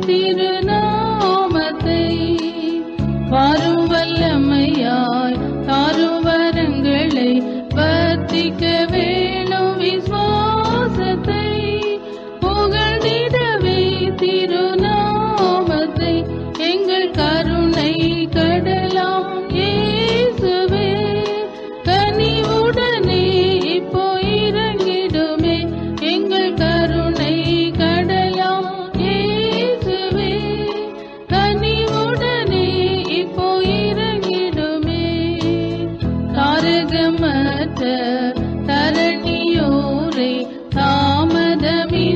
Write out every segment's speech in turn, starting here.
திருநாமத்தை வாரும் வல்லமையாய் தாரும் வரங்களை வர்த்திக்க வேணும் விசுவாசத்தை புகழ்ந்திடவே திருநாமத்தை எங்கள் கருணை கடலாம் இயேசுவே கனிவுடனே இப்போ இறங்கிடுமே எங்கள் கருணை கடலாம் இயேசுவே கனிவுடனே இப்போ இறங்கிடுமே தாரகமற்ற தரணியோரை தாமதமின்றியே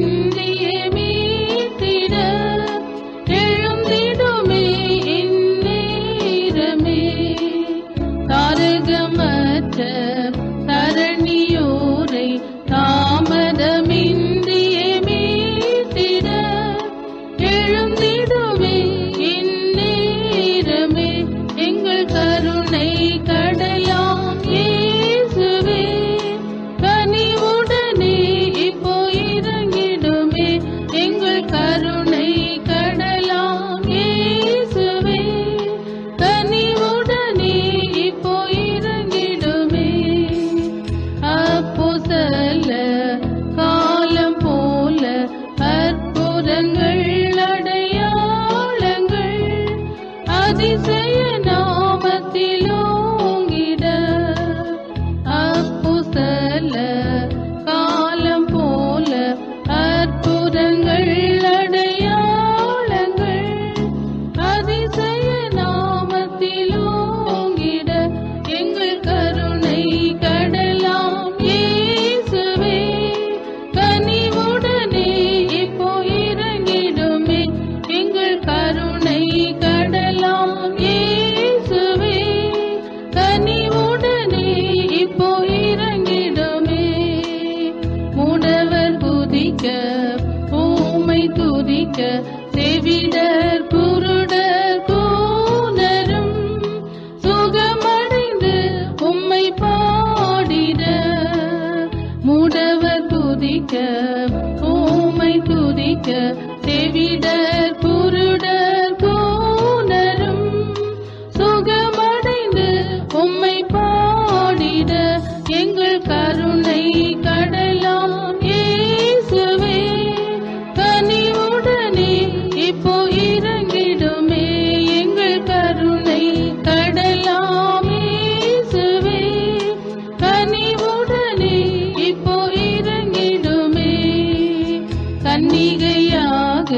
மீட்டிட எழுந்திடுமே இந்நேரமே தாரகமற்ற தரணியோரை தாமதமின்றியே மீட்டிட எழுந்திடுமே இந்நேரமே எங்கள் கருணை கடலாம் இயேசுவே கனிவுடனே இப்போ இறங்கிடுமே எங்கள் கருணை கடலாம் இயேசுவே கனிவுடனே இப்போ இறங்கிடுமே அப்போஸ்தல காலம் போல அற்புதங்கள் அடையாளங்கள் அதிசய நாமத்தில் ஓங்கிட அப்போஸ்தல காலம் போல அற்புதங்கள் அடையாளங்கள் அதிசய நாமத்தில் ஓங்கிட எங்கள் கருணை கடலாம் இயேசுவே கனிவுடனே இப்போ இறங்கிடுமே எங்கள் கருணை கடலாம் இயேசுவே கனிவுடனே இப்போ இறங்கிடுமே மூடவர் குதிக்க ஊமை துதிக்க செவிடர் குருடர் கூனரும் சுகமடைந்து உம்மை பாடிட மூடவர் துதிக்க ஊமை துதிக்க செவிடர் குருடர் கூனரும் சுகமடைந்து உம்மை பாடிட எங்கள் கருணை கடலாம் இயேசுவே கனிவுடனே இப்போ இறங்கிடுமே எங்கள் கருணை கடலாம் இயேசுவே கனிவுடனே இப்போ இறங்கிடுமே கன்னிகையாக